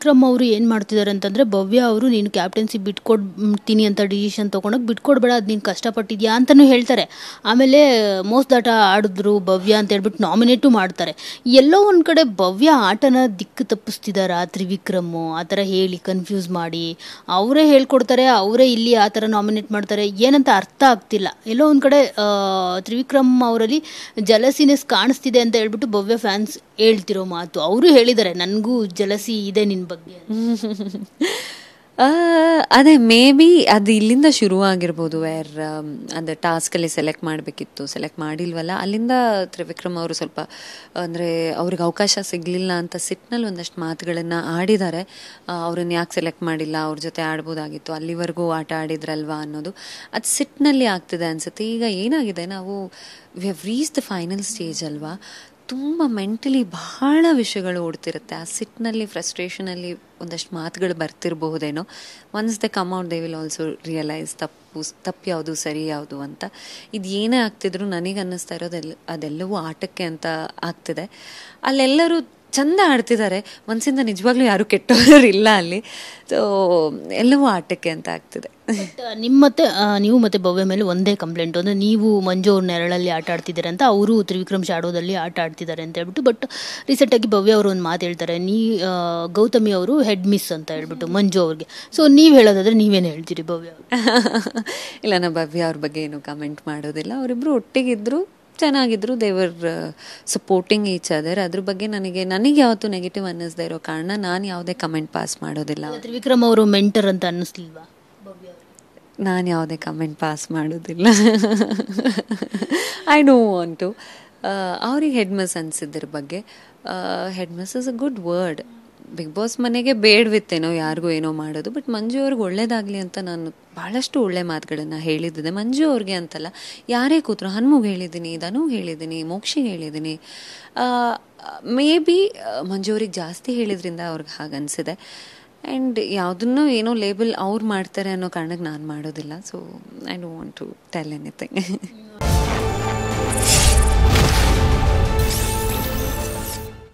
ವಿಕ್ರಮ್ ಅವರು ಏನು ಮಾಡ್ತಿದ್ದಾರೆ ಅಂತಂದರೆ, ಭವ್ಯ ಅವರು ನೀನು ಕ್ಯಾಪ್ಟನ್ಸಿ ಬಿಟ್ಕೊಡ್ತೀನಿ ಅಂತ ಡಿಸಿಷನ್ ತೊಗೊಂಡಾಗ ಬಿಟ್ಕೊಡ್ಬೇಡ, ಅದು ನೀನು ಕಷ್ಟಪಟ್ಟಿದ್ಯಾ ಅಂತಲೂ ಹೇಳ್ತಾರೆ. ಆಮೇಲೆ ಮೋಸದಾಟ ಆಡಿದ್ರು ಭವ್ಯ ಅಂತ ಹೇಳ್ಬಿಟ್ಟು ನಾಮಿನೇಟು ಮಾಡ್ತಾರೆ. ಎಲ್ಲೋ ಒಂದು ಕಡೆ ಭವ್ಯ ಆಟನ ದಿಕ್ಕು ತಪ್ಪಿಸ್ತಿದಾರ ತ್ರಿವಿಕ್ರಮು, ಆ ಥರ ಹೇಳಿ ಕನ್ಫ್ಯೂಸ್ ಮಾಡಿ ಅವರೇ ಹೇಳ್ಕೊಡ್ತಾರೆ, ಅವರೇ ಇಲ್ಲಿ ಆ ಥರ ನಾಮಿನೇಟ್ ಮಾಡ್ತಾರೆ, ಏನಂತ ಅರ್ಥ ಆಗ್ತಿಲ್ಲ. ಎಲ್ಲೋ ಒಂದು ಕಡೆ ತ್ರಿವಿಕ್ರಮ್ ಅವರಲ್ಲಿ ಜಲಸಿನೆಸ್ ಕಾಣಿಸ್ತಿದೆ ಅಂತ ಹೇಳ್ಬಿಟ್ಟು ಭವ್ಯ ಫ್ಯಾನ್ಸ್ ಹೇಳ್ತಿರೋ ಮಾತು. ಅವರು ಹೇಳಿದ್ದಾರೆ, ನನಗೂ ಜಲಸಿ ಇದೆ ನಿನ್ನ ಬಗ್ಗೆ. ಅದೇ ಮೇ ಬಿ ಅದು ಇಲ್ಲಿಂದ ಶುರುವಾಗಿರ್ಬೋದು. ಅದು ಟಾಸ್ಕಲ್ಲಿ ಸೆಲೆಕ್ಟ್ ಮಾಡಬೇಕಿತ್ತು, ಸೆಲೆಕ್ಟ್ ಮಾಡಿಲ್ವಲ್ಲ, ಅಲ್ಲಿಂದ ತ್ರಿವಿಕ್ರಮ್ ಅವರು ಸ್ವಲ್ಪ ಅಂದರೆ ಅವ್ರಿಗೆ ಅವಕಾಶ ಸಿಗಲಿಲ್ಲ ಅಂತ ಸಿಟ್ನಲ್ಲಿ ಒಂದಷ್ಟು ಮಾತುಗಳನ್ನು ಆಡಿದ್ದಾರೆ. ಅವ್ರನ್ನ ಯಾಕೆ ಸೆಲೆಕ್ಟ್ ಮಾಡಿಲ್ಲ, ಅವ್ರ ಜೊತೆ ಆಡ್ಬೋದಾಗಿತ್ತು, ಅಲ್ಲಿವರೆಗೂ ಆಟ ಆಡಿದ್ರಲ್ವಾ ಅನ್ನೋದು ಅದು ಸಿಟ್ನಲ್ಲಿ ಆಗ್ತಿದೆ ಅನಿಸುತ್ತೆ. ಈಗ ಏನಾಗಿದೆ, ನಾವು we have reach the final stage ಅಲ್ವಾ, ತುಂಬ ಮೆಂಟಲಿ ಬಹಳ ವಿಷಯಗಳು ಓಡ್ತಿರುತ್ತೆ. ಆ ಸಿಟ್ನಲ್ಲಿ ಫ್ರಸ್ಟ್ರೇಷನಲ್ಲಿ ಒಂದಷ್ಟು ಮಾತುಗಳು ಬರ್ತಿರಬಹುದೇನೋ. Once they come out they will also realise ತಪ್ಪು ಯಾವುದು ಸರಿ ಯಾವುದು ಅಂತ. ಇದು ಏನೇ ಆಗ್ತಿದ್ರು ನನಗೆ ಅನ್ನಿಸ್ತಾ ಇರೋದು ಅದೆಲ್ಲವೂ ಆಟಕ್ಕೆ ಅಂತ ಆಗ್ತಿದೆ. ಅಲ್ಲೆಲ್ಲರೂ ಚಂದ ಆಡ್ತಿದ್ದಾರೆ, ಮನಸ್ಸಿಂದ ನಿಜವಾಗ್ಲೂ ಯಾರು ಕೆಟ್ಟವರು ಇಲ್ಲ ಅಲ್ಲಿ. ಸೊ ಎಲ್ಲವೂ ಆಟಕ್ಕೆ ಅಂತ ಆಗ್ತಿದೆ. ನೀವು ಮತ್ತೆ ಭವ್ಯ ಮೇಲೆ ಒಂದೇ ಕಂಪ್ಲೇಂಟ್, ಅಂದರೆ ನೀವು ಮಂಜು ಅವ್ರ ನೆರಳಲ್ಲಿ ಆಟ ಆಡ್ತಿದ್ದಾರೆ ಅಂತ, ಅವರು ತ್ರಿವಿಕ್ರಮ್ ಶಾಡೋದಲ್ಲಿ ಆಟ ಆಡ್ತಿದ್ದಾರೆ ಅಂತ ಹೇಳ್ಬಿಟ್ಟು. ಬಟ್ ರೀಸೆಂಟಾಗಿ ಭವ್ಯ ಅವರು ಒಂದು ಮಾತು ಹೇಳ್ತಾರೆ, ಗೌತಮಿ ಅವರು ಹೆಡ್ ಮಿಸ್ ಅಂತ ಹೇಳ್ಬಿಟ್ಟು ಮಂಜು ಅವ್ರಿಗೆ. ಸೊ ನೀವು ಹೇಳೋದಾದ್ರೆ ನೀವೇನು ಹೇಳ್ತೀರಿ ಭವ್ಯ? ಇಲ್ಲ, ನಾ ಭವ್ಯ ಅವ್ರ ಬಗ್ಗೆ ಏನು ಕಮೆಂಟ್ ಮಾಡೋದಿಲ್ಲ. ಅವರಿಬ್ರು ಒಟ್ಟಿಗಿದ್ರು, ಚೆನ್ನಾಗಿದ್ರು, ದೇವರ್ ಸಪೋರ್ಟಿಂಗ್ ಈಚ್ ಅದರ್. ಅದ್ರ ಬಗ್ಗೆ ನನಗೆ ಯಾವತ್ತೂ ನೆಗೆಟಿವ್ ಅನ್ನಿಸ್ದೇ ಇರೋ ಕಾರಣ ನಾನು ಯಾವುದೇ ಕಮೆಂಟ್ ಪಾಸ್ ಮಾಡೋದಿಲ್ಲ. ತ್ರಿವಿಕ್ರಮ್ ಅವರು ಮೆಂಟರ್ ಅಂತ ಅನ್ನಿಸ್ಲಿಲ್ವಾ? ನಾನು ಯಾವುದೇ ಕಮೆಂಟ್ ಪಾಸ್ ಮಾಡೋದಿಲ್ಲ. I don't want to. ಅವ್ರಿಗೆ ಹೆಡ್ ಮಿಸ್ ಅನ್ಸಿದ್ರ ಬಗ್ಗೆ, head miss is a good word. Bigg Boss ಮನೆಗೆ ಬೇಡವಿತ್ತೇನೋ ಯಾರಿಗೂ ಏನೋ ಮಾಡೋದು, ಬಟ್ ಮಂಜು ಅವ್ರಿಗೆ ಒಳ್ಳೇದಾಗಲಿ ಅಂತ ನಾನು ಭಾಳಷ್ಟು ಒಳ್ಳೆ ಮಾತುಗಳನ್ನು ಹೇಳಿದ್ದೆ. ಮಂಜು ಅವ್ರಿಗೆ ಅಂತಲ್ಲ, ಯಾರೇ ಕೂತ್ರು, ಹನುಮುಗೆ ಹೇಳಿದ್ದೀನಿ, ಧನುಗೆ ಹೇಳಿದ್ದೀನಿ, ಮೋಕ್ಷಿಗೆ ಹೇಳಿದ್ದೀನಿ. ಮೇ ಬಿ ಮಂಜು ಅವ್ರಿಗೆ ಜಾಸ್ತಿ ಹೇಳಿದ್ರಿಂದ ಅವ್ರಿಗೆ ಹಾಗೆ ಅನಿಸಿದೆ. ಆ್ಯಂಡ್ ಯಾವುದನ್ನೂ ಏನೋ ಲೇಬಲ್ ಅವ್ರು ಮಾಡ್ತಾರೆ ಅನ್ನೋ ಕಾರಣಕ್ಕೆ ನಾನು ಮಾಡೋದಿಲ್ಲ. So I don't want to tell anything.